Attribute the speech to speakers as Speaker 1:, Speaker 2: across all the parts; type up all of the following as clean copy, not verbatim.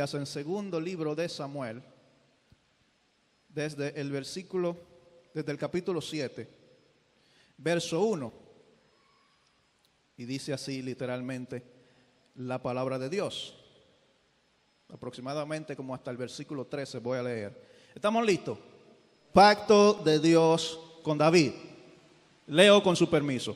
Speaker 1: Biblias en segundo libro de Samuel, desde el capítulo 7, verso 1. Y dice así literalmente la palabra de Dios. Aproximadamente como hasta el versículo 13 voy a leer. ¿Estamos listos? Pacto de Dios con David. Leo con su permiso.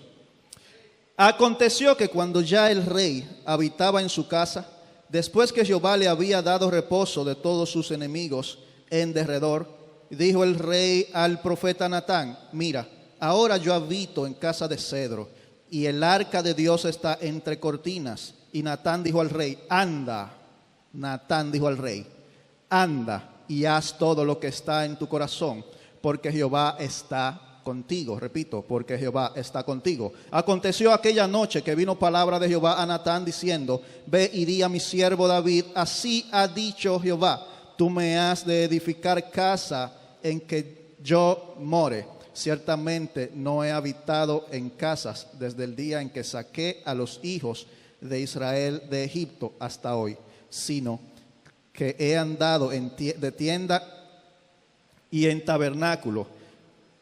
Speaker 1: Aconteció que cuando ya el rey habitaba en su casa, después que Jehová le había dado reposo de todos sus enemigos en derredor, dijo el rey al profeta Natán: mira, ahora yo habito en casa de cedro, y el arca de Dios está entre cortinas. Y Natán dijo al rey: anda. Natán dijo al rey: anda y haz todo lo que está en tu corazón, porque Jehová está contigo. Repito, porque Jehová está contigo. Aconteció aquella noche que vino palabra de Jehová a Natán diciendo: ve y di a mi siervo David, así ha dicho Jehová, tú me has de edificar casa en que yo more. Ciertamente no he habitado en casas desde el día en que saqué a los hijos de Israel de Egipto hasta hoy, sino que he andado de tienda y en tabernáculo,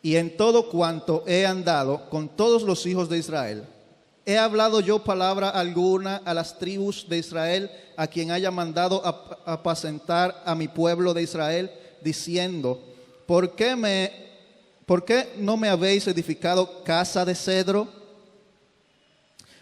Speaker 1: y en todo cuanto he andado con todos los hijos de Israel. ¿He hablado yo palabra alguna a las tribus de Israel, a quien haya mandado apacentar a mi pueblo de Israel, diciendo: ¿por qué no me habéis edificado casa de cedro?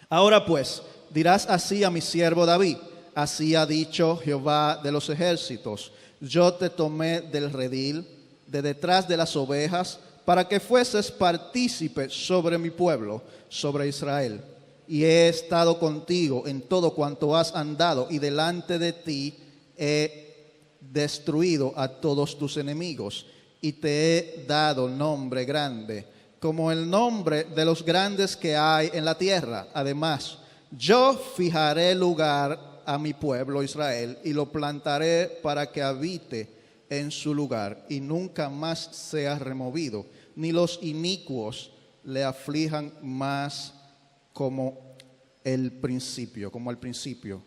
Speaker 1: Ahora pues, dirás así a mi siervo David: así ha dicho Jehová de los ejércitos, yo te tomé del redil, de detrás de las ovejas, para que fueses partícipe sobre mi pueblo, sobre Israel. Y he estado contigo en todo cuanto has andado, y delante de ti he destruido a todos tus enemigos, y te he dado nombre grande, como el nombre de los grandes que hay en la tierra. Además, yo fijaré lugar a mi pueblo Israel, y lo plantaré para que habite en su lugar, y nunca más sea removido, ni los inicuos le aflijan más como al principio.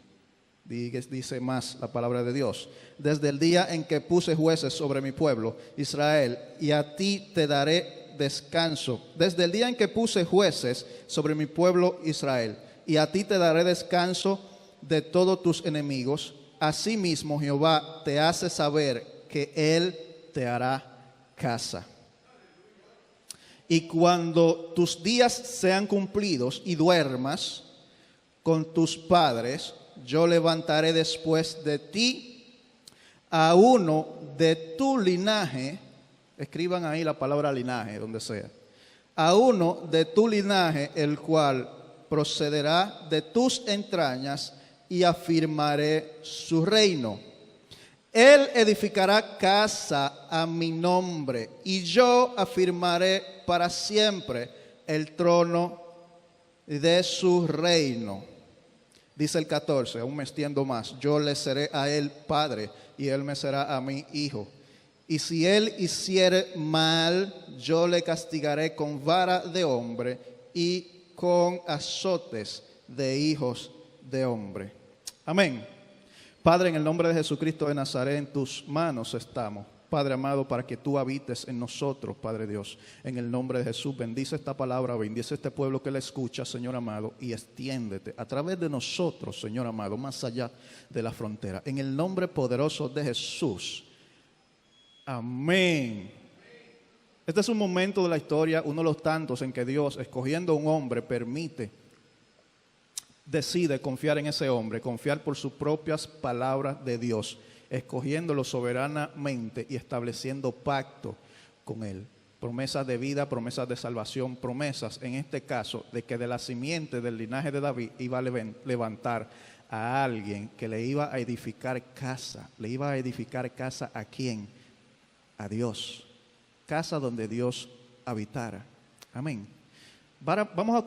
Speaker 1: Dice más la palabra de Dios: desde el día en que puse jueces sobre mi pueblo Israel, y a ti te daré descanso. Desde el día en que puse jueces sobre mi pueblo Israel, y a ti te daré descanso de todos tus enemigos. Asimismo Jehová te hace saber que Él te hará casa. Y cuando tus días sean cumplidos y duermas con tus padres, yo levantaré después de ti a uno de tu linaje. Escriban ahí la palabra linaje, donde sea. A uno de tu linaje, el cual procederá de tus entrañas, y afirmaré su reino. Él edificará casa a mi nombre, y yo afirmaré para siempre el trono de su reino. Dice el 14, aún me extiendo más: yo le seré a él padre, y él me será a mí hijo. Y si él hiciere mal, yo le castigaré con vara de hombre y con azotes de hijos de hombre. Amén. Padre, en el nombre de Jesucristo de Nazaret, en tus manos estamos, Padre amado, para que tú habites en nosotros, Padre Dios. En el nombre de Jesús, bendice esta palabra, bendice este pueblo que la escucha, Señor amado, y extiéndete a través de nosotros, Señor amado, más allá de la frontera. En el nombre poderoso de Jesús. Amén. Este es un momento de la historia, uno de los tantos en que Dios, escogiendo a un hombre, decide confiar en ese hombre, confiar por sus propias palabras de Dios, escogiéndolo soberanamente y estableciendo pacto con él. Promesas de vida, promesas de salvación, promesas en este caso de que de la simiente del linaje de David iba a levantar a alguien que le iba a edificar casa. ¿Le iba a edificar casa a quién? A Dios. Casa donde Dios habitara. Amén. Vamos a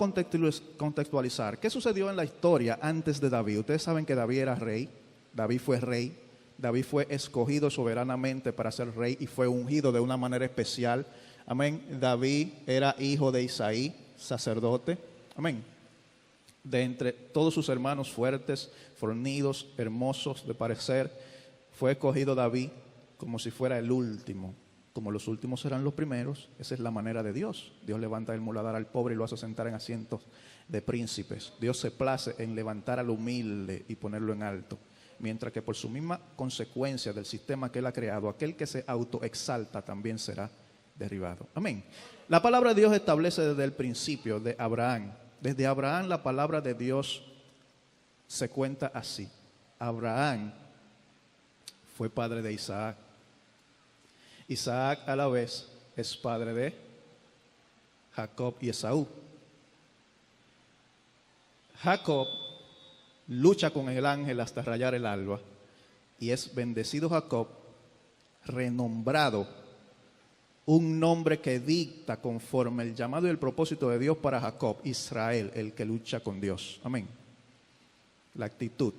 Speaker 1: contextualizar. ¿Qué sucedió en la historia antes de David? Ustedes saben que David era rey. David fue rey. David fue escogido soberanamente para ser rey y fue ungido de una manera especial. Amén. David era hijo de Isaí, sacerdote. Amén. De entre todos sus hermanos fuertes, fornidos, hermosos de parecer. Fue escogido David como si fuera el último. Como los últimos serán los primeros, esa es la manera de Dios. Dios levanta el muladar al pobre y lo hace sentar en asientos de príncipes. Dios se place en levantar al humilde y ponerlo en alto. Mientras que por su misma consecuencia del sistema que Él ha creado, aquel que se autoexalta también será derribado. Amén. La palabra de Dios establece desde el principio de Abraham. Desde Abraham la palabra de Dios se cuenta así. Abraham fue padre de Isaac. Isaac a la vez es padre de Jacob y Esaú. Jacob lucha con el ángel hasta rayar el alba y es bendecido Jacob, renombrado, un nombre que dicta conforme el llamado y el propósito de Dios para Jacob, Israel, el que lucha con Dios. Amén. La actitud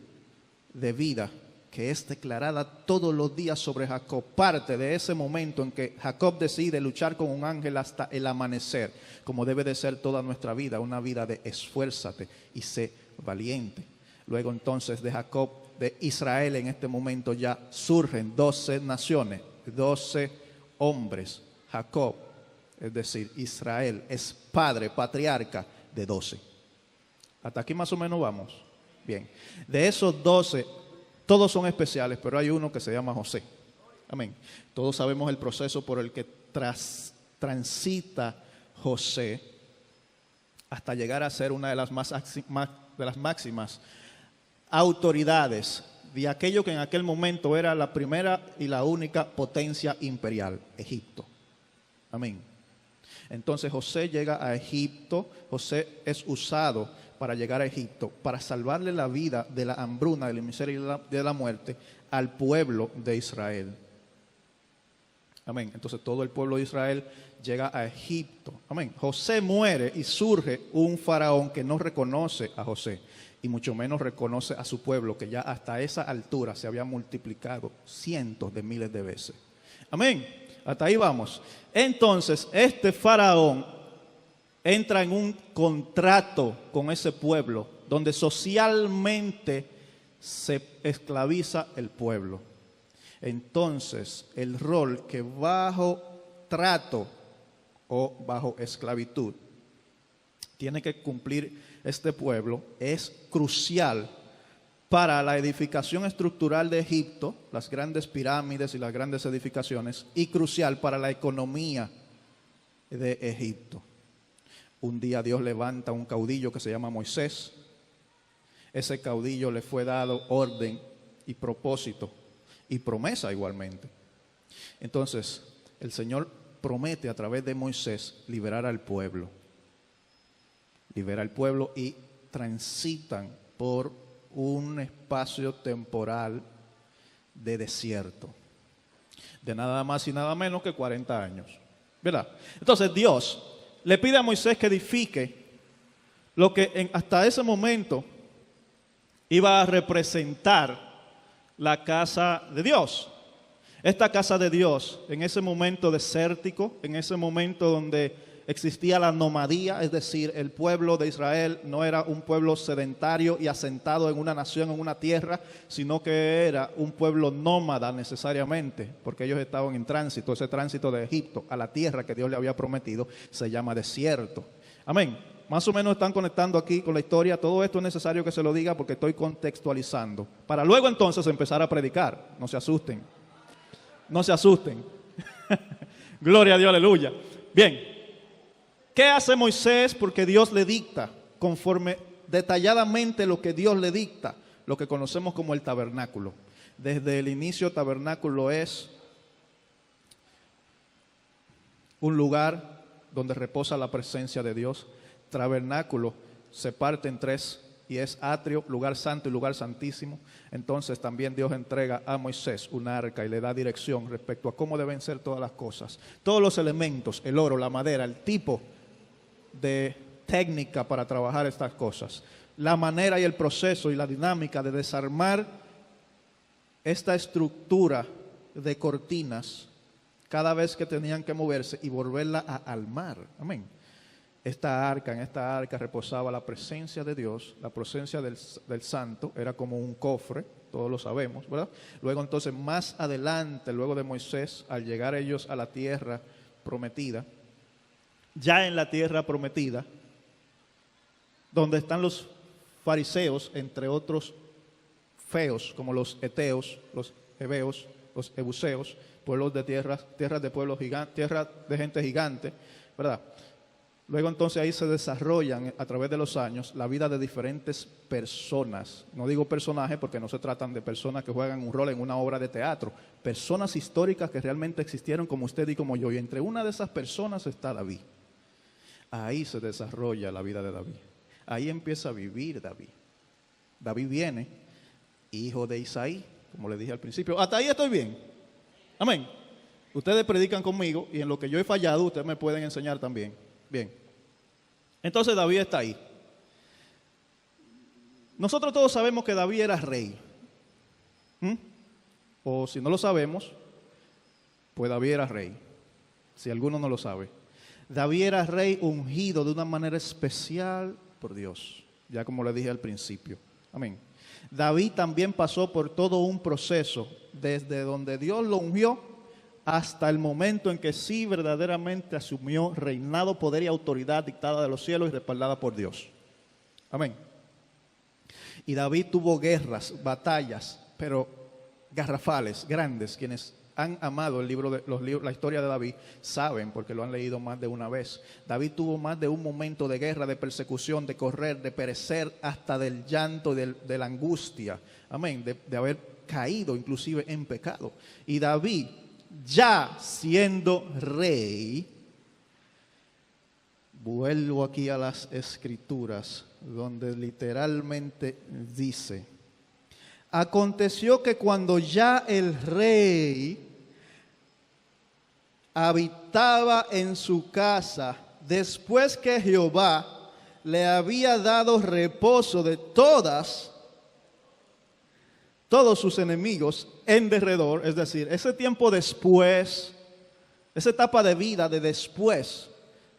Speaker 1: de vida que es declarada todos los días sobre Jacob, parte de ese momento en que Jacob decide luchar con un ángel hasta el amanecer, como debe de ser toda nuestra vida, una vida de esfuérzate y sé valiente. Luego entonces de Jacob, de Israel en este momento ya surgen 12 naciones, 12 hombres. Jacob, es decir, Israel, es padre, patriarca de 12. Hasta aquí más o menos vamos. Bien, de esos 12, todos son especiales, pero hay uno que se llama José. Amén. Todos sabemos el proceso por el que transita José hasta llegar a ser una de las máximas autoridades de aquello que en aquel momento era la primera y la única potencia imperial, Egipto. Amén. Entonces José llega a Egipto. José es usado para llegar a Egipto, para salvarle la vida de la hambruna, de la miseria y de la muerte al pueblo de Israel. Amén. Entonces todo el pueblo de Israel llega a Egipto. Amén. José muere y surge un faraón que no reconoce a José y mucho menos reconoce a su pueblo, que ya hasta esa altura se había multiplicado cientos de miles de veces. Amén. Hasta ahí vamos. Entonces este faraón entra en un contrato con ese pueblo donde socialmente se esclaviza el pueblo. Entonces el rol que bajo trato o bajo esclavitud tiene que cumplir este pueblo es crucial para la edificación estructural de Egipto, las grandes pirámides y las grandes edificaciones, y crucial para la economía de Egipto. Un día Dios levanta un caudillo que se llama Moisés. Ese caudillo le fue dado orden y propósito y promesa igualmente. Entonces el Señor promete a través de Moisés liberar al pueblo. Libera al pueblo y transitan por un espacio temporal de desierto, de nada más y nada menos que 40 años, ¿verdad? Entonces Dios le pide a Moisés que edifique lo que hasta ese momento iba a representar la casa de Dios. Esta casa de Dios, en ese momento desértico, en ese momento donde existía la nomadía, es decir, el pueblo de Israel no era un pueblo sedentario y asentado en una nación, en una tierra, sino que era un pueblo nómada necesariamente, porque ellos estaban en tránsito. Ese tránsito de Egipto a la tierra que Dios le había prometido se llama desierto. Amén. Más o menos están conectando aquí con la historia. Todo esto es necesario que se lo diga porque estoy contextualizando, para luego entonces empezar a predicar. No se asusten. No se asusten. Gloria a Dios, aleluya. Bien. ¿Qué hace Moisés? Porque Dios le dicta, conforme detalladamente lo que Dios le dicta, lo que conocemos como el tabernáculo. Desde el inicio, tabernáculo es un lugar donde reposa la presencia de Dios. Tabernáculo se parte en tres y es atrio, lugar santo y lugar santísimo. Entonces también Dios entrega a Moisés una arca y le da dirección respecto a cómo deben ser todas las cosas. Todos los elementos, el oro, la madera, el tipo de técnica para trabajar estas cosas, la manera y el proceso y la dinámica de desarmar esta estructura de cortinas cada vez que tenían que moverse y volverla a armar. Amén. En esta arca reposaba la presencia de Dios, la presencia del santo, era como un cofre, todos lo sabemos, ¿verdad? Luego entonces más adelante, luego de Moisés, al llegar ellos a la tierra prometida, ya en la tierra prometida, donde están los fariseos, entre otros feos, como los eteos, los heveos, los ebuseos, pueblos de tierras de pueblos gigantes, tierras de gente gigante, ¿verdad? Luego entonces ahí se desarrollan a través de los años la vida de diferentes personas. No digo personajes porque no se tratan de personas que juegan un rol en una obra de teatro. Personas históricas que realmente existieron como usted y como yo. Y entre una de esas personas está David. Ahí se desarrolla la vida de David. Ahí empieza a vivir David. David viene, hijo de Isaí, como le dije al principio. Hasta ahí estoy bien. Amén. Ustedes predican conmigo y en lo que yo he fallado ustedes me pueden enseñar también. Bien. Entonces David está ahí. Nosotros todos sabemos que David era rey. O si no lo sabemos, pues David era rey. Si alguno no lo sabe. David era rey ungido de una manera especial por Dios. Ya como le dije al principio. Amén. David también pasó por todo un proceso desde donde Dios lo ungió hasta el momento en que sí verdaderamente asumió reinado, poder y autoridad dictada de los cielos y respaldada por Dios. Amén. Y David tuvo guerras, batallas, pero garrafales, grandes. Quienes han amado la historia de David saben, porque lo han leído más de una vez. David tuvo más de un momento de guerra, de persecución, de correr, de perecer, hasta del llanto, de la angustia. Amén. De haber caído inclusive en pecado. Y David, ya siendo rey, vuelvo aquí a las escrituras, donde literalmente dice: aconteció que cuando ya el rey habitaba en su casa, después que Jehová le había dado reposo de todos sus enemigos en derredor, es decir, ese tiempo después, esa etapa de vida de después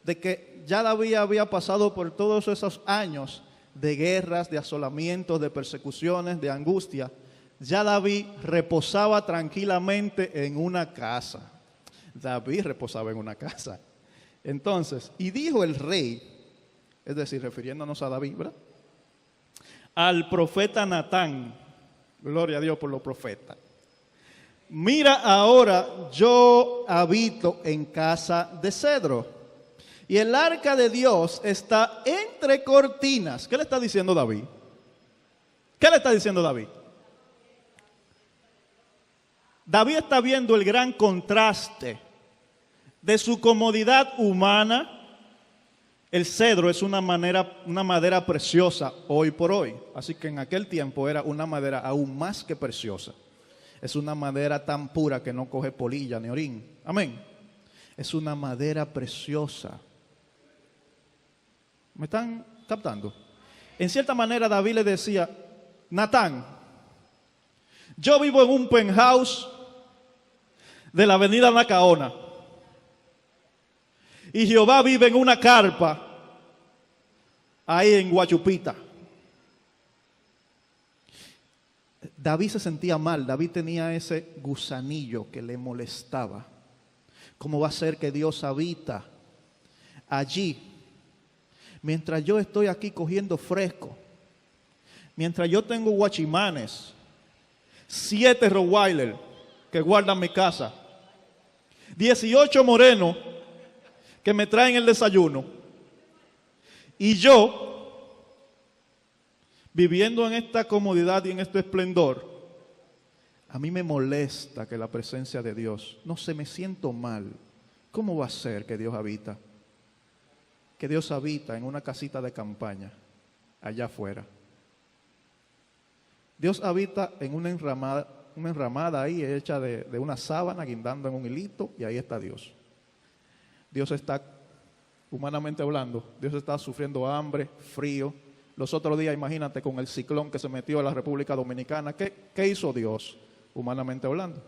Speaker 1: de que ya David había pasado por todos esos años de guerras, de asolamientos, de persecuciones, de angustia, ya David reposaba tranquilamente en una casa. David reposaba en una casa. Entonces, y dijo el rey, es decir, refiriéndonos a David, ¿verdad?, al profeta Natán, gloria a Dios por los profetas: mira, ahora yo habito en casa de cedro, y el arca de Dios está entre cortinas. ¿Qué le está diciendo David? ¿Qué le está diciendo David? David está viendo el gran contraste de su comodidad humana. El cedro es una madera preciosa hoy por hoy. Así que en aquel tiempo era una madera aún más que preciosa. Es una madera tan pura que no coge polilla ni orín. Amén. Es una madera preciosa. ¿Me están captando? En cierta manera David le decía: Natán, yo vivo en un penthouse de la avenida Nacaona, y Jehová vive en una carpa ahí en Guachupita. David se sentía mal. David tenía ese gusanillo que le molestaba. ¿Cómo va a ser que Dios habita allí mientras yo estoy aquí cogiendo fresco? Mientras yo tengo guachimanes, 7 rottweiler que guardan mi casa, 18 morenos que me traen el desayuno, y yo viviendo en esta comodidad y en este esplendor. A mí me molesta que la presencia de Dios, no sé, me siento mal. ¿Cómo va a ser que Dios habita? Que Dios habita en una casita de campaña allá afuera. Dios habita en una enramada ahí hecha de una sábana guindando en un hilito, y ahí está Dios. Dios está, humanamente hablando, Dios está sufriendo hambre, frío. Los otros días, imagínate, con el ciclón que se metió a la República Dominicana, ¿qué hizo Dios, humanamente hablando?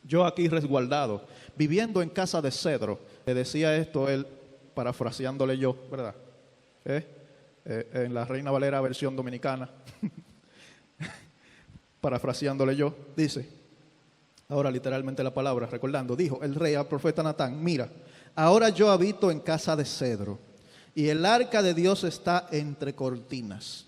Speaker 1: Yo aquí resguardado, viviendo en casa de cedro. Le decía esto él parafraseándole yo, ¿verdad? En la Reina Valera versión dominicana, parafraseándole yo, dice, ahora literalmente la palabra, recordando, dijo el rey al profeta Natán, mira, ahora yo habito en casa de cedro y el arca de Dios está entre cortinas.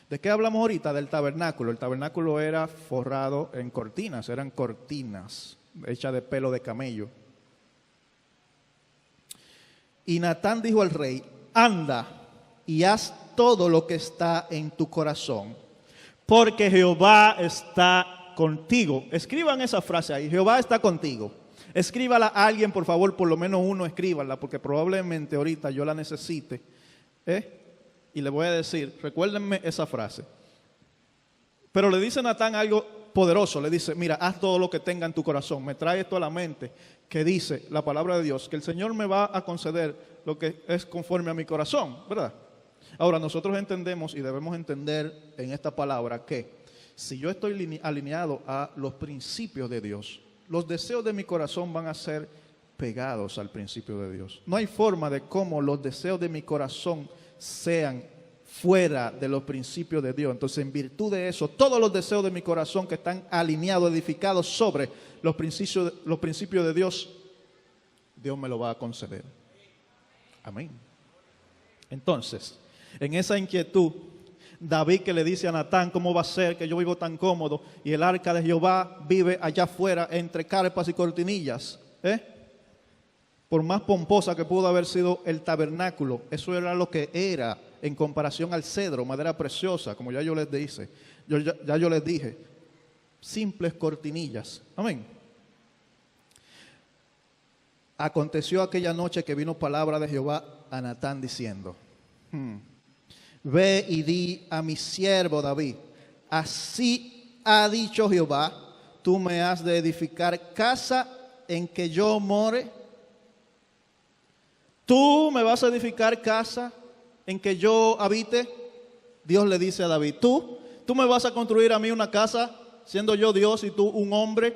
Speaker 1: ¿De qué hablamos ahorita? Del tabernáculo. El tabernáculo era forrado en cortinas, eran cortinas hechas de pelo de camello. Y Natán dijo al rey, anda y haz todo lo que está en tu corazón, porque Jehová está contigo. Escriban esa frase ahí, Jehová está contigo. Escríbala a alguien, por favor, por lo menos uno escríbala, porque probablemente ahorita yo la necesite. Y le voy a decir, recuérdenme esa frase. Pero le dice Natán algo poderoso, le dice, mira, haz todo lo que tenga en tu corazón. Me trae esto a la mente, que dice la palabra de Dios, que el Señor me va a conceder lo que es conforme a mi corazón, ¿verdad? Ahora, nosotros entendemos y debemos entender en esta palabra que si yo estoy alineado a los principios de Dios, los deseos de mi corazón van a ser pegados al principio de Dios. No hay forma de cómo los deseos de mi corazón sean fuera de los principios de Dios. Entonces, en virtud de eso, todos los deseos de mi corazón que están alineados, edificados sobre los principios de Dios, Dios me lo va a conceder. Amén. Entonces, en esa inquietud, David que le dice a Natán, ¿cómo va a ser que yo vivo tan cómodo y el arca de Jehová vive allá afuera entre carpas y cortinillas? Por más pomposa que pudo haber sido el tabernáculo, eso era lo que era en comparación al cedro, madera preciosa, como ya yo les dije, simples cortinillas. Amén. Aconteció aquella noche que vino palabra de Jehová a Natán diciendo, ve y di a mi siervo David, así ha dicho Jehová, tú me has de edificar casa en que yo more. Tú me vas a edificar casa en que yo habite. Dios le dice a David, tú me vas a construir a mí una casa, siendo yo Dios y tú un hombre.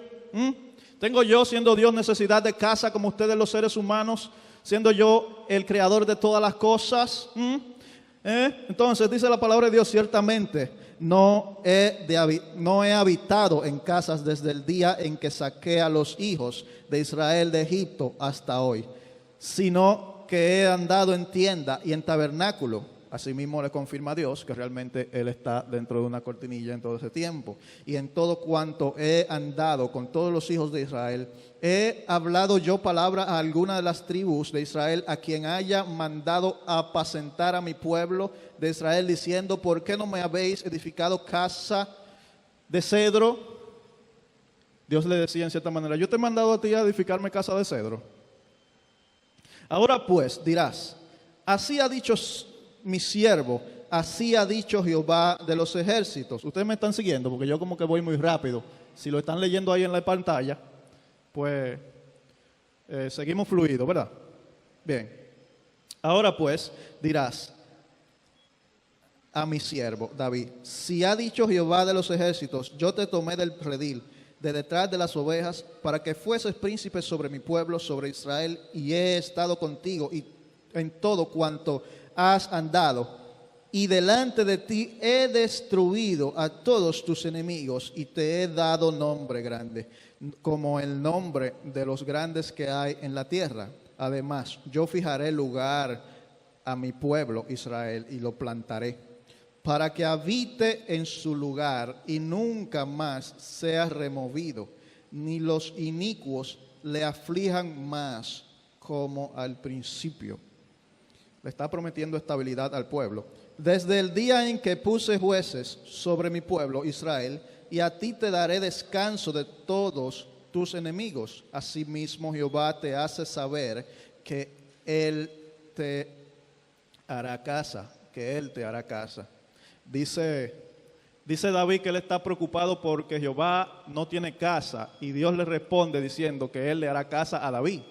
Speaker 1: ¿Tengo yo, siendo Dios, necesidad de casa como ustedes los seres humanos, siendo yo el creador de todas las cosas? Entonces dice la palabra de Dios, ciertamente no he habitado en casas desde el día en que saqué a los hijos de Israel de Egipto hasta hoy, sino que he andado en tienda y en tabernáculo. Asimismo le confirma a Dios que realmente Él está dentro de una cortinilla en todo ese tiempo. Y en todo cuanto he andado con todos los hijos de Israel, he hablado yo palabra a alguna de las tribus de Israel, a quien haya mandado apacentar a mi pueblo de Israel, diciendo, ¿por qué no me habéis edificado casa de cedro? Dios le decía en cierta manera, yo te he mandado a ti a edificarme casa de cedro. Ahora pues dirás, así ha dicho mi siervo, así ha dicho Jehová de los ejércitos. Ustedes me están siguiendo porque yo como que voy muy rápido. Si lo están leyendo ahí en la pantalla, pues seguimos fluido, ¿verdad? Bien. Ahora pues dirás a mi siervo David, si ha dicho Jehová de los ejércitos, yo te tomé del redil, de detrás de las ovejas, para que fueses príncipe sobre mi pueblo, sobre Israel, y he estado contigo y en todo cuanto has andado, y delante de ti he destruido a todos tus enemigos, y te he dado nombre grande, como el nombre de los grandes que hay en la tierra. Además, yo fijaré lugar a mi pueblo Israel, y lo plantaré, para que habite en su lugar y nunca más sea removido, ni los inicuos le aflijan más como al principio. Le está prometiendo estabilidad al pueblo. Desde el día en que puse jueces sobre mi pueblo Israel, y a ti te daré descanso de todos tus enemigos. Asimismo Jehová te hace saber que Él te hará casa, que Él te hará casa. Dice David que él está preocupado porque Jehová no tiene casa, y Dios le responde diciendo que Él le hará casa a David.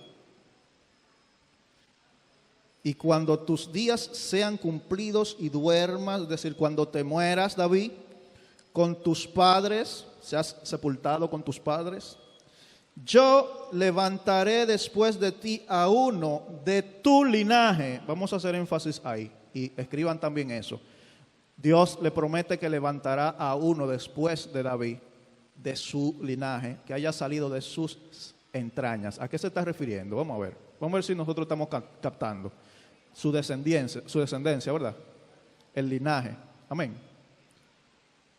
Speaker 1: Y cuando tus días sean cumplidos y duermas, es decir, cuando te mueras, David, con tus padres, seas sepultado con tus padres, yo levantaré después de ti a uno de tu linaje. Vamos a hacer énfasis ahí y escriban también eso. Dios le promete que levantará a uno después de David, de su linaje, que haya salido de sus entrañas. ¿A qué se está refiriendo? Vamos a ver si nosotros estamos captando. Su descendencia, ¿verdad? El linaje. Amén.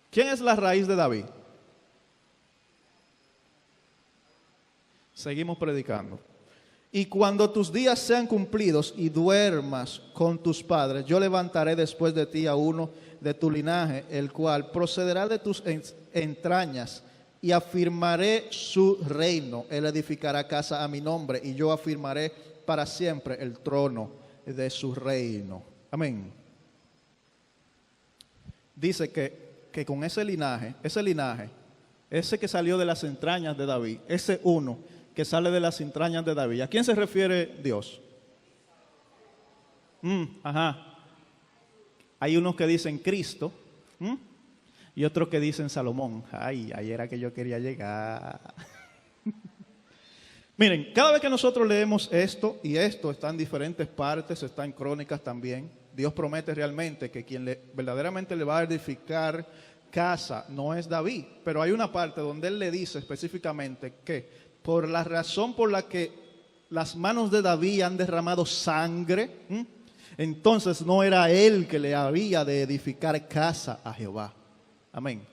Speaker 1: ¿Quién es la raíz de David? Seguimos predicando. Y cuando tus días sean cumplidos y duermas con tus padres, yo levantaré después de ti a uno de tu linaje, el cual procederá de tus entrañas, y afirmaré su reino. Él edificará casa a mi nombre, y yo afirmaré para siempre el trono de su reino. Amén. Dice que con ese linaje, ese que salió de las entrañas de David, ese uno que sale de las entrañas de David, ¿a quién se refiere Dios? Hay unos que dicen Cristo y otros que dicen Salomón. Ay, ahí era que yo quería llegar. Miren, cada vez que nosotros leemos esto, y esto está en diferentes partes, está en Crónicas también, Dios promete realmente que quien verdaderamente le va a edificar casa no es David, pero hay una parte donde Él le dice específicamente que por la razón por la que las manos de David han derramado sangre, entonces no era él que le había de edificar casa a Jehová. Amén.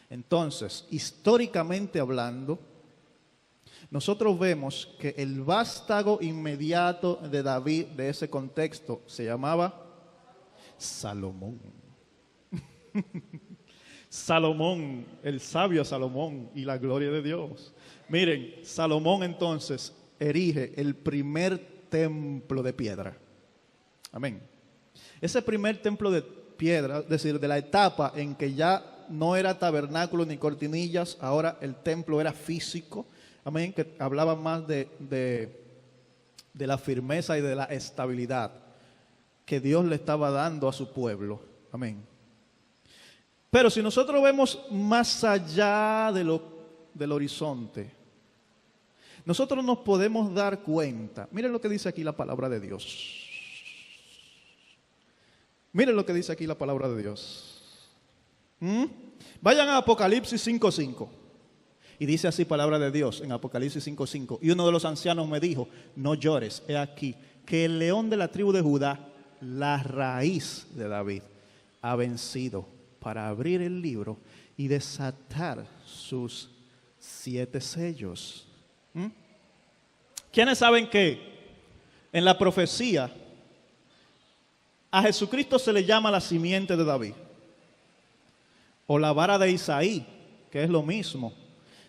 Speaker 1: Entonces, históricamente hablando, nosotros vemos que el vástago inmediato de David de ese contexto se llamaba Salomón. Salomón, el sabio Salomón y la gloria de Dios. Miren, Salomón entonces erige el primer templo de piedra. Amén. Ese primer templo de piedra, es decir, de la etapa en que ya no era tabernáculo ni cortinillas, ahora el templo era físico. Amén, que hablaba más de la firmeza y de la estabilidad que Dios le estaba dando a su pueblo. Amén. Pero si nosotros vemos más allá del horizonte, nosotros nos podemos dar cuenta. Miren lo que dice aquí la palabra de Dios. Miren lo que dice aquí la palabra de Dios. Vayan a Apocalipsis 5:5. Y dice así palabra de Dios en Apocalipsis 5:5. Y uno de los ancianos me dijo, no llores, he aquí que el león de la tribu de Judá, la raíz de David, ha vencido para abrir el libro y desatar sus 7 sellos. ¿Quiénes saben que en la profecía a Jesucristo se le llama la simiente de David? O la vara de Isaí, que es lo mismo.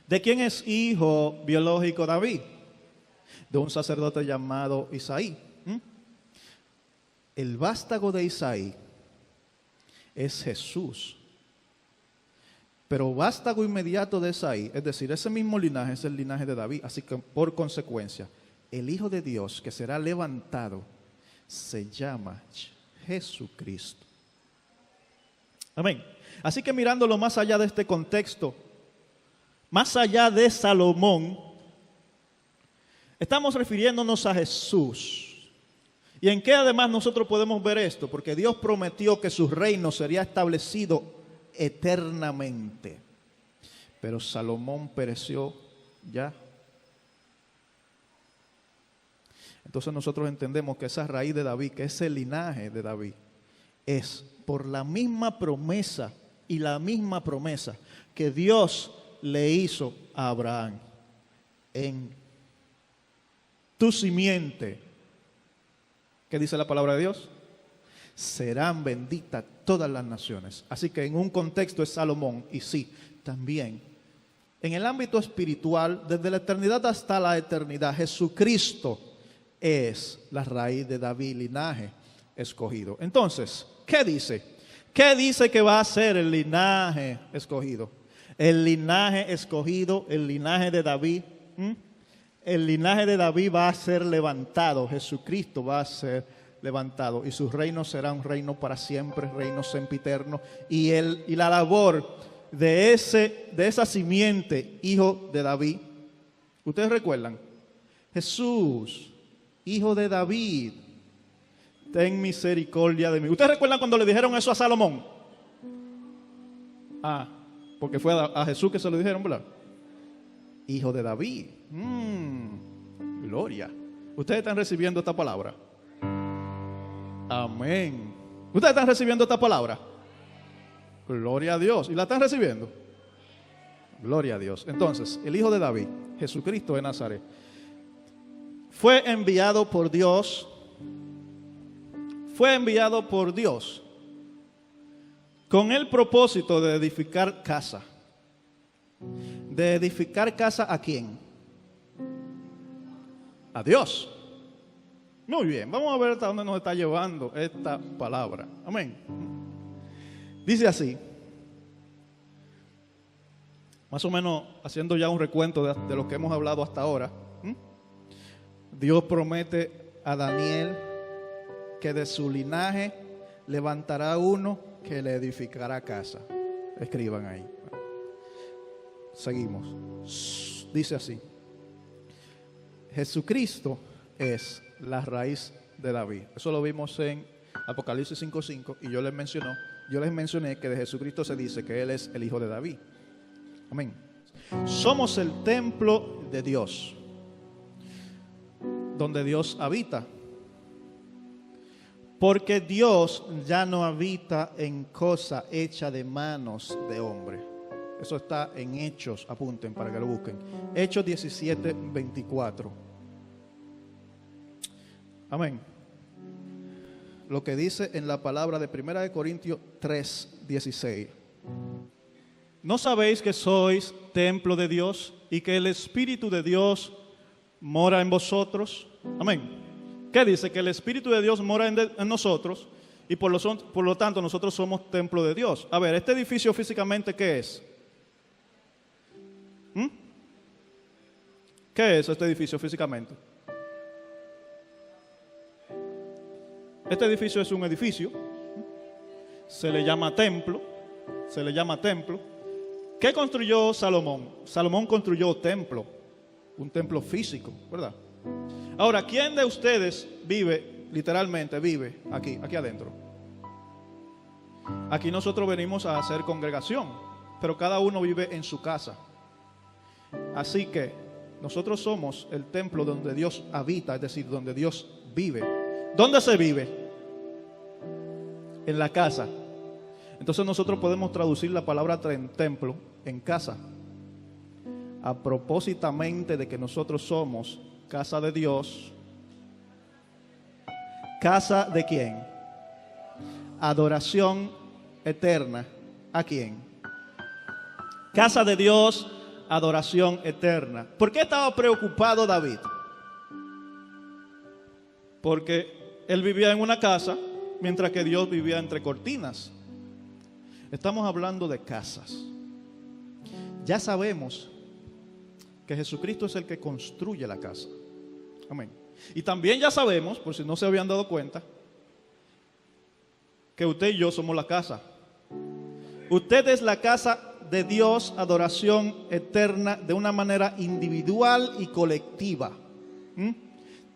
Speaker 1: ¿De quién es hijo biológico David? De un sacerdote llamado Isaí. El vástago de Isaí es Jesús. Pero vástago inmediato de Isaí, es decir, ese mismo linaje es el linaje de David. Así que por consecuencia, el Hijo de Dios que será levantado se llama Jesucristo. Amén. Así que mirándolo más allá de este contexto, más allá de Salomón, estamos refiriéndonos a Jesús. ¿Y en qué además nosotros podemos ver esto? Porque Dios prometió que su reino sería establecido eternamente. Pero Salomón pereció ya. Entonces nosotros entendemos que esa raíz de David, que ese linaje de David, es por la misma promesa y la misma promesa que Dios le hizo a Abraham. En tu simiente, ¿qué dice la palabra de Dios? Serán benditas todas las naciones. Así que en un contexto es Salomón, y sí, también en el ámbito espiritual, desde la eternidad hasta la eternidad, Jesucristo es la raíz de David, linaje escogido. Entonces, ¿qué dice? ¿Qué dice que va a ser el linaje escogido? El linaje escogido, el linaje de David, el linaje de David va a ser levantado. Jesucristo va a ser levantado y su reino será un reino para siempre, reino sempiterno. Y la labor de esa simiente, hijo de David, ¿Ustedes recuerdan? Jesús, hijo de David, ten misericordia de mí. ¿Ustedes recuerdan cuando le dijeron eso a Salomón? Porque fue a Jesús que se lo dijeron, ¿verdad? Hijo de David. Gloria. ¿Ustedes están recibiendo esta palabra? Amén. ¿Ustedes están recibiendo esta palabra? Gloria a Dios. ¿Y la están recibiendo? Gloria a Dios. Entonces, el hijo de David, Jesucristo de Nazaret, fue enviado por Dios. Fue enviado por Dios con el propósito de edificar casa. ¿De edificar casa a quién? A Dios. Muy bien, vamos a ver hasta dónde nos está llevando esta palabra. Amén. Dice así, más o menos haciendo ya un recuento de lo que hemos hablado hasta ahora. Dios promete a Daniel que de su linaje levantará uno que le edificará casa. Escriban ahí. Seguimos. Dice así: Jesucristo es la raíz de David. Eso lo vimos en Apocalipsis 5:5 y yo les mencioné que de Jesucristo se dice que Él es el hijo de David. Amén. Somos el templo de Dios, donde Dios habita. Porque Dios ya no habita en cosa hecha de manos de hombre. Eso está en Hechos, apunten para que lo busquen. Hechos 17:24. Amén. Lo que dice en la palabra de 1 Corintios 3:16. ¿No sabéis que sois templo de Dios y que el Espíritu de Dios mora en vosotros? Amén. ¿Qué dice? Que el Espíritu de Dios mora en nosotros y por lo tanto nosotros somos templo de Dios. A ver, ¿este edificio físicamente qué es? ¿Qué es este edificio físicamente? Este edificio es un edificio. Se le llama templo. Se le llama templo. ¿Qué construyó Salomón? Salomón construyó templo. Un templo físico, ¿verdad? Ahora, ¿quién de ustedes literalmente vive aquí adentro? Aquí nosotros venimos a hacer congregación, pero cada uno vive en su casa. Así que nosotros somos el templo donde Dios habita, es decir, donde Dios vive. ¿Dónde se vive? En la casa. Entonces nosotros podemos traducir la palabra templo en casa. A propósitamente de que nosotros somos casa de Dios. ¿Casa de quién? Adoración eterna. ¿A quién? Casa de Dios, adoración eterna. ¿Por qué estaba preocupado David? Porque él vivía en una casa, mientras que Dios vivía entre cortinas. Estamos hablando de casas. Ya sabemos que Jesucristo es el que construye la casa. Amén. Y también ya sabemos, por si no se habían dado cuenta, que usted y yo somos la casa. Usted es la casa de Dios, adoración eterna, de una manera individual y colectiva.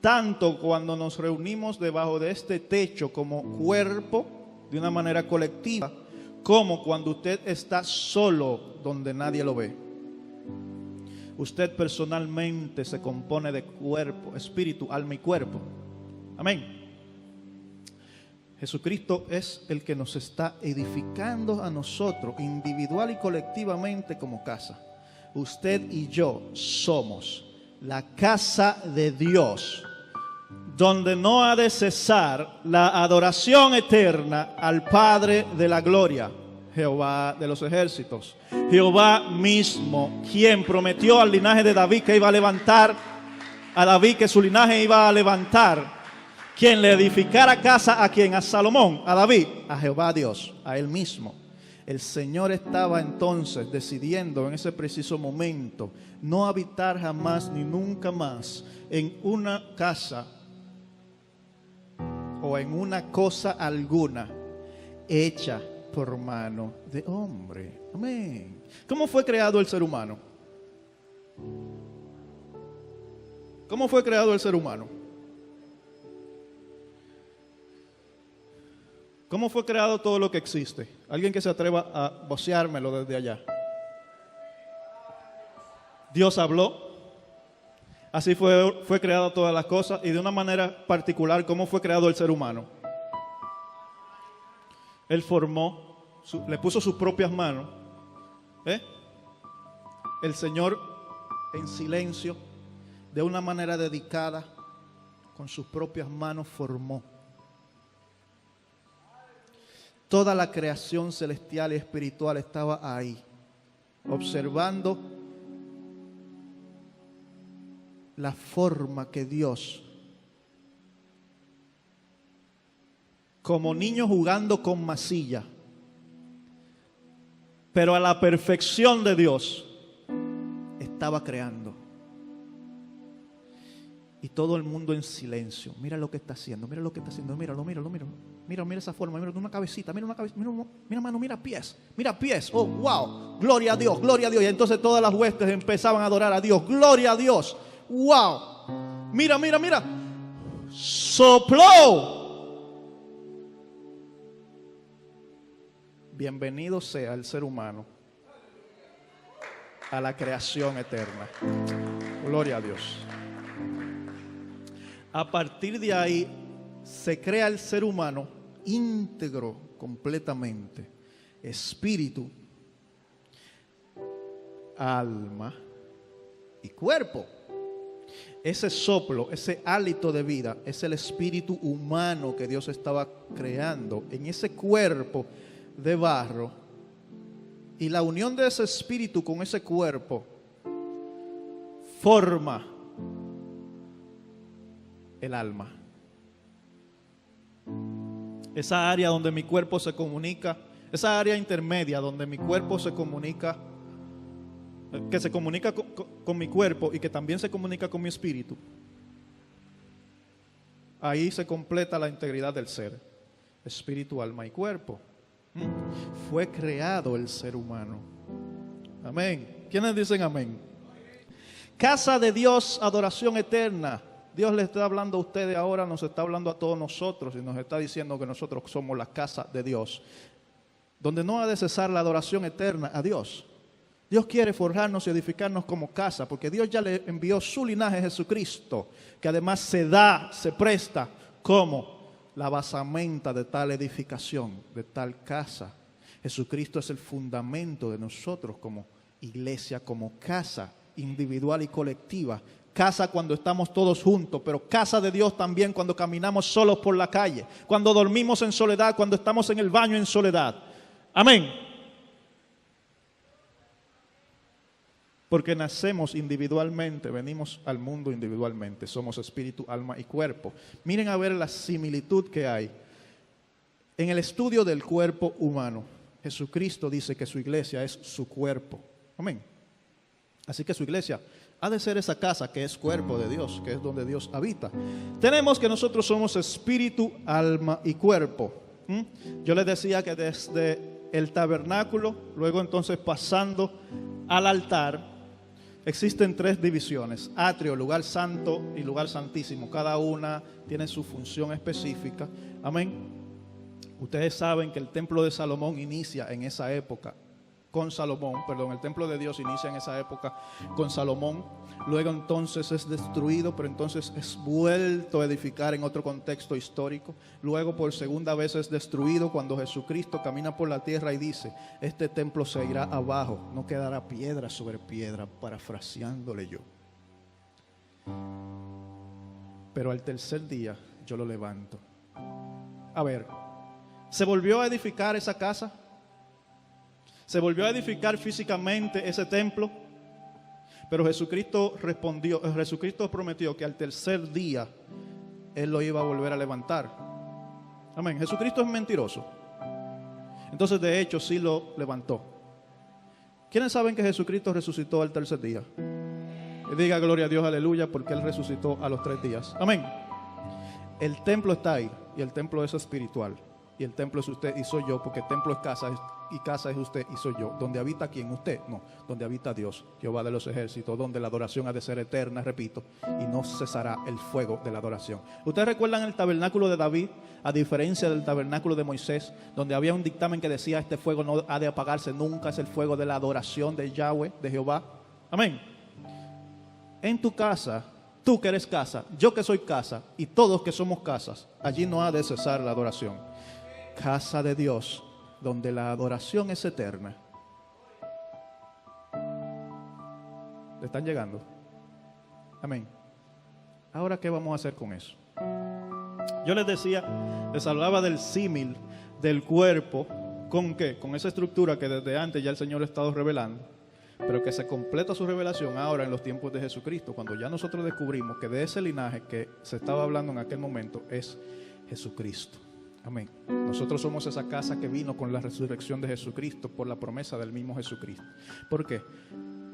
Speaker 1: Tanto cuando nos reunimos debajo de este techo como cuerpo, de una manera colectiva, como cuando usted está solo donde nadie lo ve. Usted personalmente se compone de cuerpo, espíritu, alma y cuerpo. Amén. Jesucristo es el que nos está edificando a nosotros individual y colectivamente como casa. Usted y yo somos la casa de Dios, donde no ha de cesar la adoración eterna al Padre de la gloria, Jehová de los ejércitos. Jehová mismo, quien prometió al linaje de David que iba a levantar a David, que su linaje iba a levantar, quien le edificara casa a quien, a Salomón, a David, a Jehová Dios, a él mismo. El Señor estaba entonces decidiendo en ese preciso momento no habitar jamás ni nunca más en una casa o en una cosa alguna hecha por mano de hombre. Amén. ¿Cómo fue creado el ser humano? ¿Cómo fue creado el ser humano? ¿Cómo fue creado todo lo que existe? Alguien que se atreva a voceármelo desde allá. Dios habló, así fue creado todas las cosas, y de una manera particular, ¿cómo fue creado el ser humano? Él formó, le puso sus propias manos. El Señor en silencio, de una manera dedicada, con sus propias manos formó. Toda la creación celestial y espiritual estaba ahí, observando la forma que Dios, como niño jugando con masilla, pero a la perfección de Dios, estaba creando. Y todo el mundo en silencio. Mira lo que está haciendo, mira lo que está haciendo, míralo. Mira esa forma, mira una cabecita, mira mano, mira pies. Oh, wow, gloria a Dios, gloria a Dios. Y entonces todas las huestes empezaban a adorar a Dios, gloria a Dios. Wow, mira. Sopló. Bienvenido sea el ser humano a la creación eterna. Gloria a Dios. A partir de ahí se crea el ser humano íntegro completamente. Espíritu, alma y cuerpo. Ese soplo, ese hálito de vida es el espíritu humano que Dios estaba creando en ese cuerpo de barro. Y la unión de ese espíritu con ese cuerpo forma el alma. Esa área donde mi cuerpo se comunica, esa área intermedia donde mi cuerpo se comunica, que se comunica con mi cuerpo y que también se comunica con mi espíritu. Ahí se completa la integridad del ser, espíritu, alma y cuerpo. Fue creado el ser humano. Amén. ¿Quiénes dicen amén? Casa de Dios, adoración eterna. Dios le está hablando a ustedes ahora, nos está hablando a todos nosotros y nos está diciendo que nosotros somos la casa de Dios, donde no ha de cesar la adoración eterna a Dios. Dios quiere forjarnos y edificarnos como casa, porque Dios ya le envió su linaje Jesucristo, que además se presta como la basamenta de tal edificación, de tal casa. Jesucristo es el fundamento de nosotros como iglesia, como casa individual y colectiva. Casa cuando estamos todos juntos, pero casa de Dios también cuando caminamos solos por la calle, cuando dormimos en soledad, cuando estamos en el baño en soledad. Amén. Porque nacemos individualmente, venimos al mundo individualmente, somos espíritu, alma y cuerpo. Miren a ver la similitud que hay en el estudio del cuerpo humano. Jesucristo dice que su iglesia es su cuerpo. Amén. Así que su iglesia ha de ser esa casa que es cuerpo de Dios, que es donde Dios habita. Tenemos que nosotros somos espíritu, alma y cuerpo. Yo les decía que desde el tabernáculo, luego entonces pasando al altar, existen 3 divisiones: atrio, lugar santo y lugar santísimo. Cada una tiene su función específica. Amén. Ustedes saben que el templo de Salomón inicia en esa época con Salomón, el templo de Dios inicia en esa época con Salomón, luego entonces es destruido, pero entonces es vuelto a edificar en otro contexto histórico, luego por segunda vez es destruido cuando Jesucristo camina por la tierra y dice: este templo se irá abajo, no quedará piedra sobre piedra, parafraseándole yo. Pero al tercer día yo lo levanto. A ver, ¿se volvió a edificar esa casa? ¿Se volvió a edificar físicamente ese templo? Pero Jesucristo prometió que al tercer día Él lo iba a volver a levantar. Amén. Jesucristo es mentiroso. Entonces, de hecho, sí lo levantó. ¿Quiénes saben que Jesucristo resucitó al tercer día? Que diga gloria a Dios, aleluya, porque Él resucitó a los 3 días. Amén. El templo está ahí y el templo es espiritual. y el templo es usted y soy yo, porque el templo es casa y casa es usted y soy yo. ¿Donde habita quién? Usted. No, donde habita Dios, Jehová de los ejércitos, donde la adoración ha de ser eterna, repito, y no cesará el fuego de la adoración. ¿Ustedes recuerdan el tabernáculo de David? A diferencia del tabernáculo de Moisés, donde había un dictamen que decía: este fuego no ha de apagarse nunca, es el fuego de la adoración de Yahweh, de Jehová. Amén. En tu casa, tú que eres casa, yo que soy casa, y todos que somos casas, allí no ha de cesar la adoración. Casa de Dios, donde la adoración es eterna. ¿Le están llegando? Amén. Ahora, ¿qué vamos a hacer con eso? Yo les decía, les hablaba del símil del cuerpo. ¿Con qué? Con esa estructura que desde antes ya el Señor ha estado revelando, pero que se completa su revelación ahora en los tiempos de Jesucristo, cuando ya nosotros descubrimos que de ese linaje que se estaba hablando en aquel momento es Jesucristo. Amén. Nosotros somos esa casa que vino con la resurrección de Jesucristo por la promesa del mismo Jesucristo. ¿Por qué?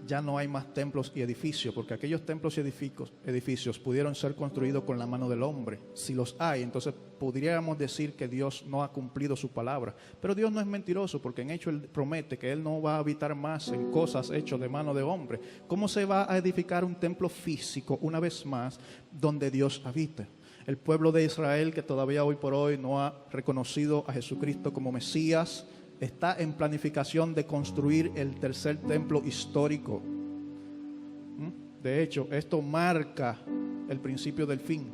Speaker 1: Ya no hay más templos y edificios, porque aquellos templos y edificios pudieron ser construidos con la mano del hombre. Si los hay, entonces podríamos decir que Dios no ha cumplido su palabra. Pero Dios no es mentiroso, porque en hecho Él promete que Él no va a habitar más en cosas hechas de mano de hombre. ¿Cómo se va a edificar un templo físico una vez más donde Dios habita? El pueblo de Israel, que todavía hoy por hoy no ha reconocido a Jesucristo como Mesías, está en planificación de construir el tercer templo histórico. De hecho, esto marca el principio del fin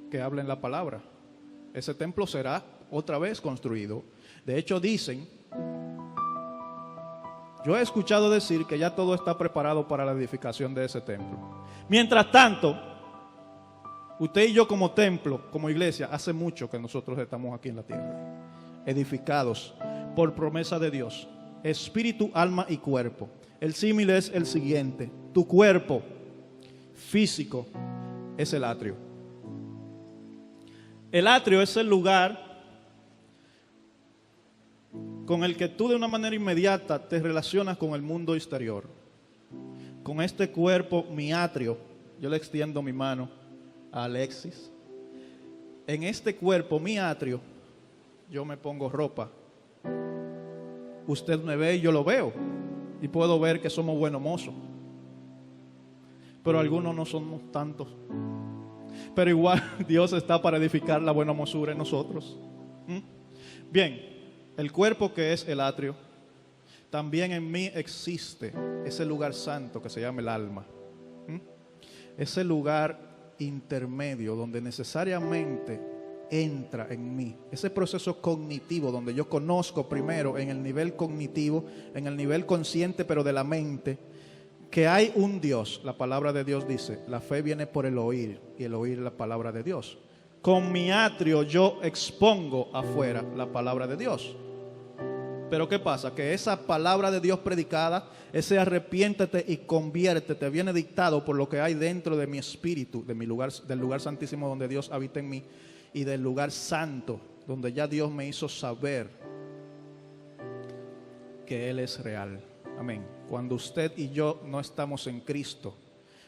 Speaker 1: que habla en la palabra. Ese templo será otra vez construido. De hecho, dicen, yo he escuchado decir que ya todo está preparado para la edificación de ese templo. Mientras tanto, usted y yo como templo, como iglesia, hace mucho que nosotros estamos aquí en la tierra, edificados por promesa de Dios, espíritu, alma y cuerpo. El símil es el siguiente: tu cuerpo físico es el atrio. El atrio es el lugar con el que tú de una manera inmediata te relacionas con el mundo exterior. Con este cuerpo, mi atrio, yo le extiendo mi mano a Alexis. En este cuerpo, mi atrio, yo me pongo ropa. Usted me ve y yo lo veo. Y puedo ver que somos buenos mozos. Pero algunos no somos tantos. Pero igual Dios está para edificar la buena mozura en nosotros. Bien, el cuerpo que es el atrio, también en mí existe ese lugar santo que se llama el alma. Ese lugar intermedio donde necesariamente entra en mí ese proceso cognitivo, donde yo conozco primero en el nivel cognitivo, en el nivel consciente pero de la mente, que hay un Dios. La palabra de Dios dice: la fe viene por el oír y el oír la palabra de Dios. Con mi atrio yo expongo afuera la palabra de Dios. Pero ¿qué pasa? Que esa palabra de Dios predicada, ese arrepiéntete y conviértete, viene dictado por lo que hay dentro de mi espíritu, de mi lugar, del lugar santísimo donde Dios habita en mí, y del lugar santo donde ya Dios me hizo saber que Él es real. Amén. Cuando usted y yo no estamos en Cristo,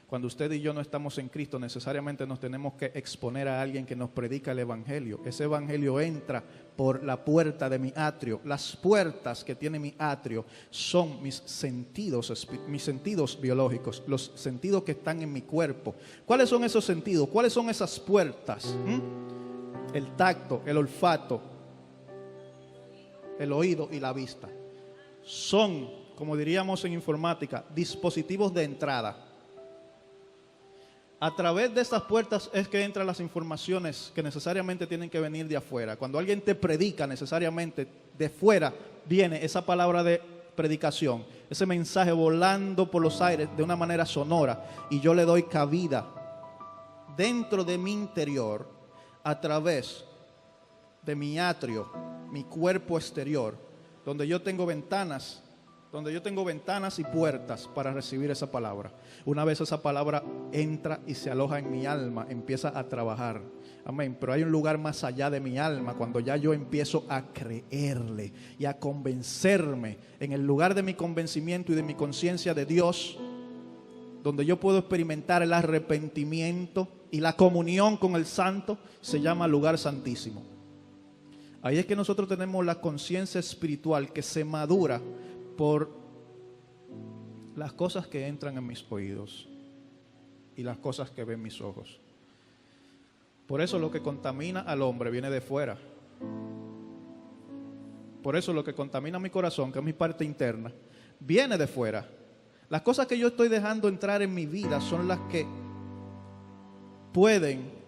Speaker 1: cuando usted y yo no estamos en Cristo, necesariamente nos tenemos que exponer a alguien que nos predica el Evangelio. Ese Evangelio entra por la puerta de mi atrio. Las puertas que tiene mi atrio son mis sentidos biológicos, los sentidos que están en mi cuerpo. ¿Cuáles son esos sentidos? ¿Cuáles son esas puertas? El tacto, el olfato, el oído y la vista. Son, como diríamos en informática, dispositivos de entrada. A través de estas puertas es que entran las informaciones que necesariamente tienen que venir de afuera. Cuando alguien te predica, necesariamente de fuera viene esa palabra de predicación, ese mensaje volando por los aires de una manera sonora, y yo le doy cabida dentro de mi interior a través de mi atrio, mi cuerpo exterior, donde yo tengo ventanas y puertas para recibir esa palabra. Una vez esa palabra entra y se aloja en mi alma, empieza a trabajar. Amén. Pero hay un lugar más allá de mi alma, cuando ya yo empiezo a creerle y a convencerme en el lugar de mi convencimiento y de mi conciencia de Dios, donde yo puedo experimentar el arrepentimiento y la comunión con el Santo, se llama lugar santísimo. Ahí es que nosotros tenemos la conciencia espiritual que se madura por las cosas que entran en mis oídos y las cosas que ven mis ojos. Por eso lo que contamina al hombre viene de fuera. Por eso lo que contamina mi corazón, que es mi parte interna, viene de fuera. Las cosas que yo estoy dejando entrar en mi vida son las que pueden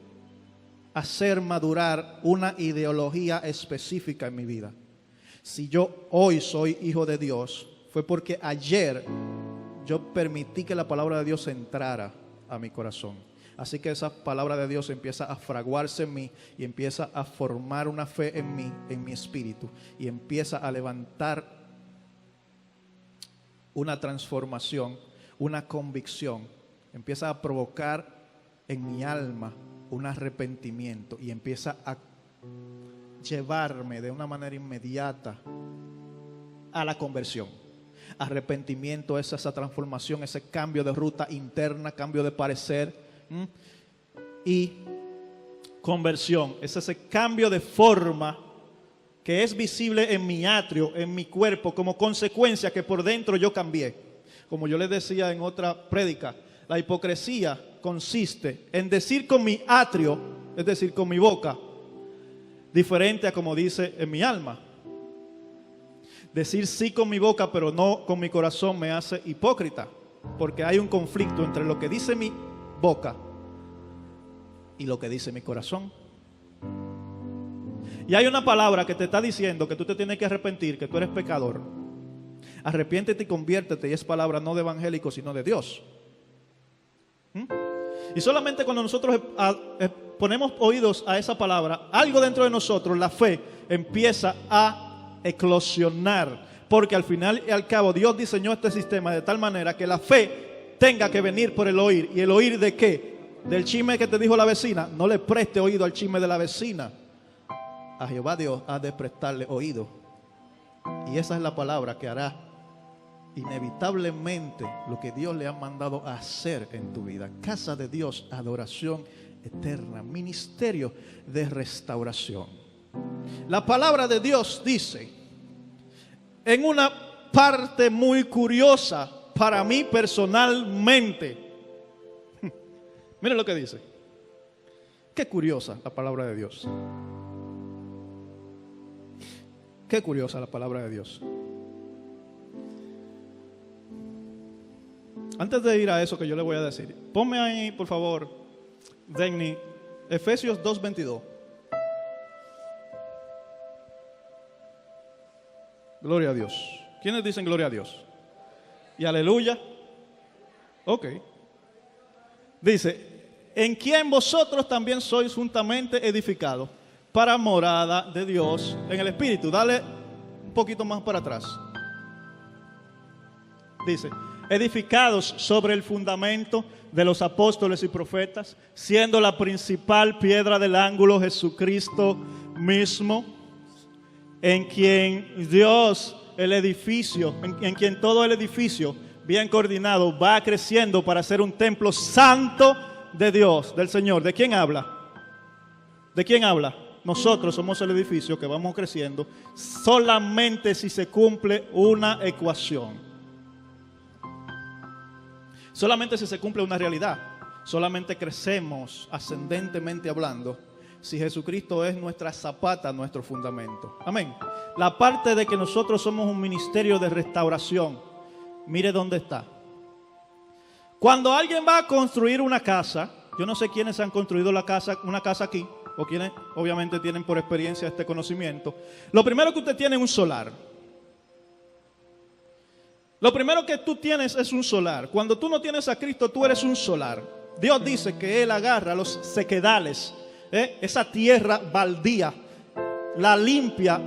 Speaker 1: hacer madurar una ideología específica en mi vida. Si yo hoy soy hijo de Dios, fue porque ayer yo permití que la palabra de Dios entrara a mi corazón. Así que esa palabra de Dios empieza a fraguarse en mí y empieza a formar una fe en mí, en mi espíritu, y empieza a levantar una transformación, una convicción, empieza a provocar en mi alma un arrepentimiento y empieza a llevarme de una manera inmediata a la conversión. Arrepentimiento es esa transformación, ese cambio de ruta interna, cambio de parecer. Y conversión es ese cambio de forma que es visible en mi atrio, en mi cuerpo, como consecuencia que por dentro yo cambié. Como yo les decía en otra prédica, la hipocresía consiste en decir con mi atrio, es decir, con mi boca, diferente a como dice en mi alma. Decir sí con mi boca, pero no con mi corazón, me hace hipócrita, porque hay un conflicto entre lo que dice mi boca y lo que dice mi corazón. Y hay una palabra que te está diciendo que tú te tienes que arrepentir, que tú eres pecador. Arrepiéntete y conviértete, y es palabra no de evangélico, sino de Dios. Y solamente cuando nosotros ponemos oídos a esa palabra, algo dentro de nosotros, la fe, empieza a eclosionar. Porque al final y al cabo Dios diseñó este sistema de tal manera que la fe tenga que venir por el oír. ¿Y el oír de qué? Del chisme que te dijo la vecina. No le preste oído al chisme de la vecina. A Jehová Dios ha de prestarle oído. Y esa es la palabra que hará inevitablemente lo que Dios le ha mandado a hacer en tu vida. Casa de Dios, adoración eterna, ministerio de restauración. La palabra de Dios dice, en una parte muy curiosa para mí personalmente, miren lo que dice. Qué curiosa la palabra de Dios. Qué curiosa la palabra de Dios. Antes de ir a eso que yo le voy a decir, ponme ahí, por favor, Denny, Efesios 2:22. Gloria a Dios. ¿Quiénes dicen gloria a Dios? Y aleluya. Ok. Dice, en quien vosotros también sois juntamente edificados para morada de Dios en el Espíritu. Dale un poquito más para atrás. Dice, edificados sobre el fundamento de los apóstoles y profetas, siendo la principal piedra del ángulo Jesucristo mismo, en quien Dios, el edificio, en quien todo el edificio bien coordinado va creciendo para ser un templo santo de Dios, del Señor. ¿De quién habla? ¿De quién habla? Nosotros somos el edificio que vamos creciendo solamente si se cumple una ecuación. Solamente si se cumple una realidad. Solamente crecemos ascendentemente hablando si Jesucristo es nuestra zapata, nuestro fundamento. Amén. La parte de que nosotros somos un ministerio de restauración, mire dónde está. Cuando alguien va a construir una casa, yo no sé quiénes han construido una casa aquí, o quienes obviamente tienen por experiencia este conocimiento. Lo primero que usted tiene es un solar. Lo primero que tú tienes es un solar. Cuando tú no tienes a Cristo, tú eres un solar. Dios dice que Él agarra los sequedales, esa tierra baldía, la limpia,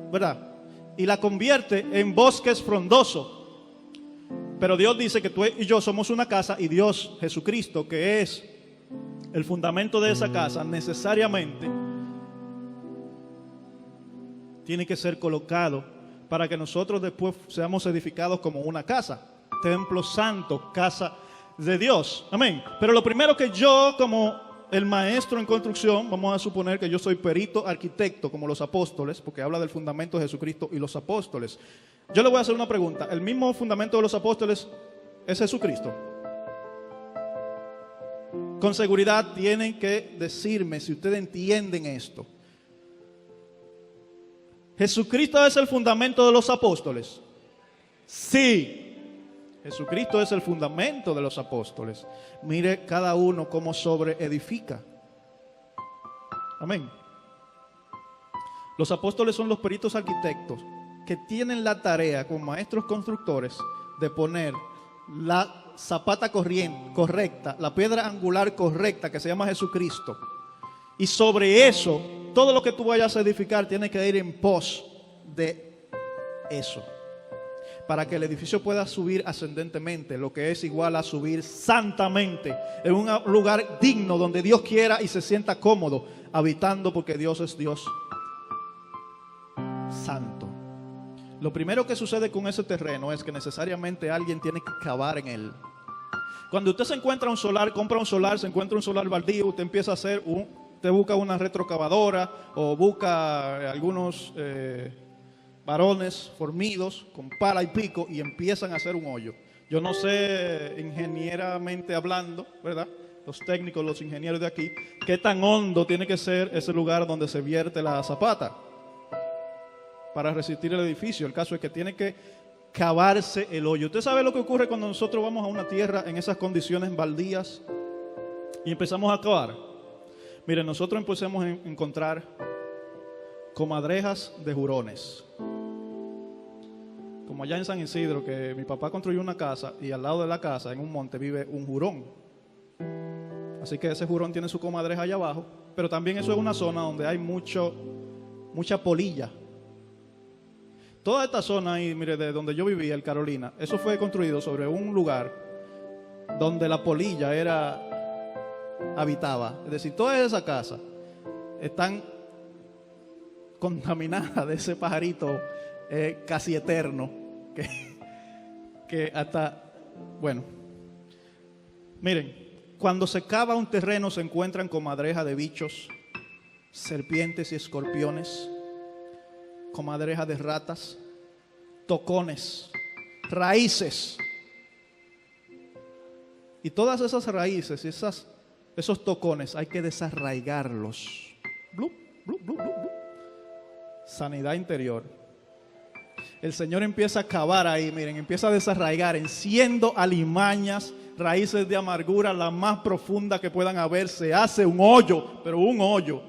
Speaker 1: ¿verdad? Y la convierte en bosques frondosos. Pero Dios dice que tú y yo somos una casa, y Dios, Jesucristo, que es el fundamento de esa casa, necesariamente tiene que ser colocado para que nosotros después seamos edificados como una casa, templo santo, casa de Dios. Amén. Pero lo primero que yo como el maestro en construcción, vamos a suponer que yo soy perito arquitecto como los apóstoles, porque habla del fundamento de Jesucristo y los apóstoles. Yo le voy a hacer una pregunta. ¿El mismo fundamento de los apóstoles es Jesucristo? Con seguridad tienen que decirme si ustedes entienden esto. ¿Jesucristo es el fundamento de los apóstoles? Sí. Jesucristo es el fundamento de los apóstoles. Mire cada uno cómo sobreedifica. Amén. Los apóstoles son los peritos arquitectos que tienen la tarea como maestros constructores de poner la zapata correcta, la piedra angular correcta que se llama Jesucristo. Y sobre eso, todo lo que tú vayas a edificar tiene que ir en pos de eso, para que el edificio pueda subir ascendentemente, lo que es igual a subir santamente, en un lugar digno donde Dios quiera y se sienta cómodo, habitando, porque Dios es Dios santo. Lo primero que sucede con ese terreno es que necesariamente alguien tiene que cavar en él. Cuando usted se encuentra un solar, compra un solar, se encuentra un solar baldío, usted empieza a hacer usted busca una retrocavadora o busca algunos varones formidos con pala y pico y empiezan a hacer un hoyo. Yo no sé, ingenieramente hablando, ¿verdad? Los técnicos, los ingenieros de aquí, qué tan hondo tiene que ser ese lugar donde se vierte la zapata para resistir el edificio. El caso es que tiene que cavarse el hoyo. ¿Usted sabe lo que ocurre cuando nosotros vamos a una tierra en esas condiciones baldías y empezamos a cavar? Miren, nosotros empezamos a encontrar comadrejas de jurones. Como allá en San Isidro, que mi papá construyó una casa y al lado de la casa, en un monte, vive un jurón. Así que ese jurón tiene su comadreja allá abajo, pero también eso es una zona donde hay mucha polilla. Toda esta zona ahí, mire, de donde yo vivía, el Carolina, eso fue construido sobre un lugar donde la polilla habitaba. Es decir, todas esas casas están contaminadas de ese pajarito casi eterno que hasta, bueno, miren, cuando se cava un terreno se encuentran comadrejas de bichos, serpientes y escorpiones, comadrejas de ratas, tocones, raíces. Y todas esas raíces y esos tocones hay que desarraigarlos. Blup, blup, blup, blup, blup. Sanidad interior. El Señor empieza a cavar ahí, miren, empieza a desarraigar, enciendo alimañas, raíces de amargura, la más profunda que puedan haber. Se hace un hoyo, pero un hoyo.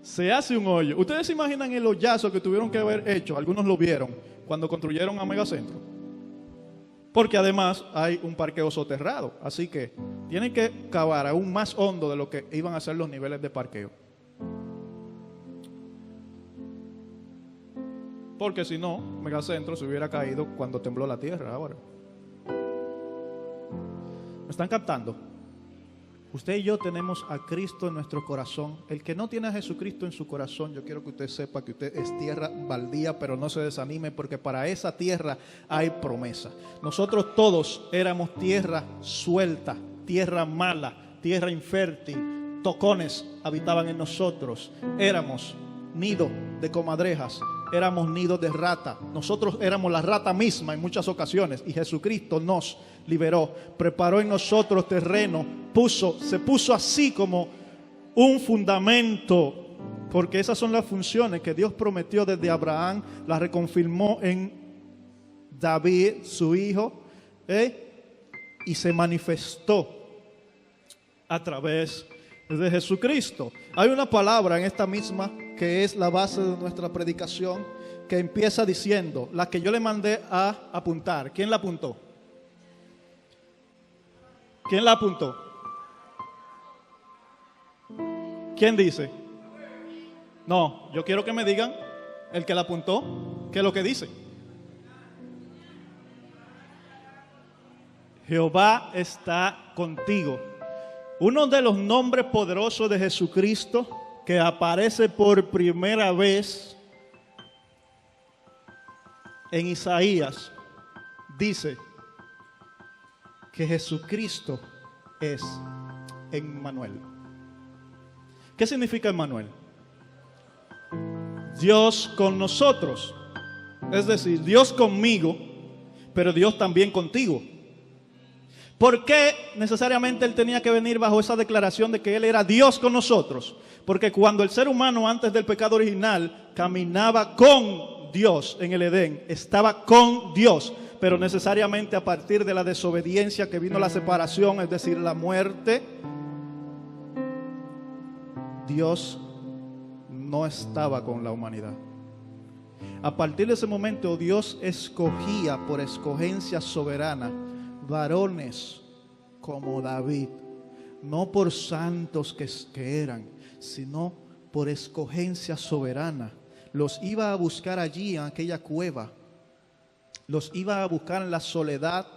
Speaker 1: Se hace un hoyo. Ustedes se imaginan el hoyazo que tuvieron que haber hecho, algunos lo vieron, cuando construyeron a Megacentro. Porque además hay un parqueo soterrado, así que tienen que cavar aún más hondo de lo que iban a ser los niveles de parqueo. Porque si no, Megacentro se hubiera caído cuando tembló la tierra ahora. ¿Me están captando? Usted y yo tenemos a Cristo en nuestro corazón. El que no tiene a Jesucristo en su corazón, yo quiero que usted sepa que usted es tierra baldía, pero no se desanime, porque para esa tierra hay promesa. Nosotros todos éramos tierra suelta, tierra mala, tierra infértil. Tocones habitaban en nosotros. Éramos nido de comadrejas, éramos nidos de rata. Nosotros éramos la rata misma en muchas ocasiones, y Jesucristo nos liberó, preparó en nosotros terreno, se puso así como un fundamento, porque esas son las funciones que Dios prometió desde Abraham, las reconfirmó en David, su hijo, y se manifestó a través de Jesucristo. Hay una palabra en esta misma que es la base de nuestra predicación, que empieza diciendo, la que yo le mandé a apuntar. ¿Quién la apuntó? ¿Quién la apuntó? ¿Quién dice? No, yo quiero que me digan el que la apuntó, ¿qué es lo que dice? Jehová está contigo. Uno de los nombres poderosos de Jesucristo que aparece por primera vez en Isaías dice que Jesucristo es Emmanuel. ¿Qué significa Emmanuel? Dios con nosotros. Es decir, Dios conmigo, pero Dios también contigo. ¿Por qué necesariamente Él tenía que venir bajo esa declaración de que Él era Dios con nosotros? Porque cuando el ser humano antes del pecado original caminaba con Dios en el Edén, estaba con Dios, pero necesariamente a partir de la desobediencia que vino la separación, es decir, la muerte, Dios no estaba con la humanidad. A partir de ese momento Dios escogía por escogencia soberana varones como David, no por santos que eran, sino por escogencia soberana. Los iba a buscar allí en aquella cueva, los iba a buscar en la soledad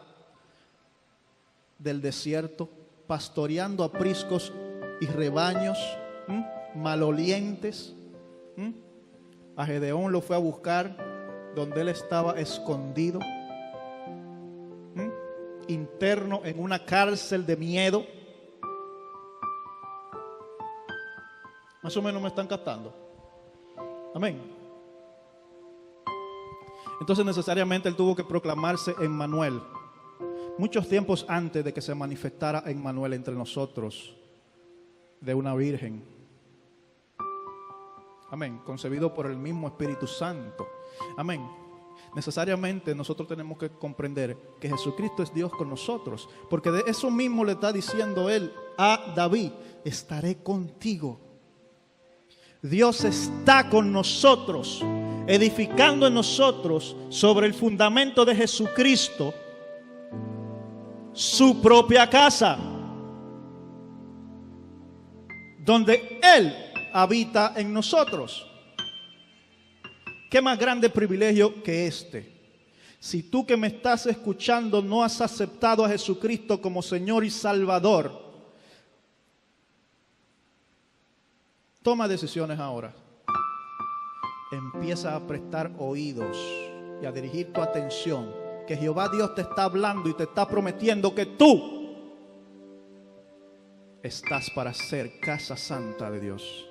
Speaker 1: del desierto, pastoreando apriscos y rebaños malolientes. A Gedeón lo fue a buscar donde él estaba escondido, interno en una cárcel de miedo. Más o menos me están captando. Amén. Entonces necesariamente él tuvo que proclamarse Emmanuel muchos tiempos antes de que se manifestara Emmanuel entre nosotros, de una virgen. Amén. Concebido por el mismo Espíritu Santo. Amén. Necesariamente nosotros tenemos que comprender que Jesucristo es Dios con nosotros, porque de eso mismo le está diciendo Él a David: estaré contigo. Dios está con nosotros, edificando en nosotros sobre el fundamento de Jesucristo su propia casa, donde Él habita en nosotros. ¿Qué más grande privilegio que este? Si tú que me estás escuchando no has aceptado a Jesucristo como Señor y Salvador, toma decisiones ahora. Empieza a prestar oídos y a dirigir tu atención, que Jehová Dios te está hablando y te está prometiendo que tú estás para ser casa santa de Dios.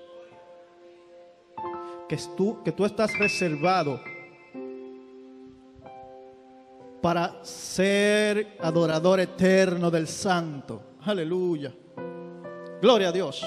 Speaker 1: Que tú estás reservado para ser adorador eterno del Santo. Aleluya. Gloria a Dios.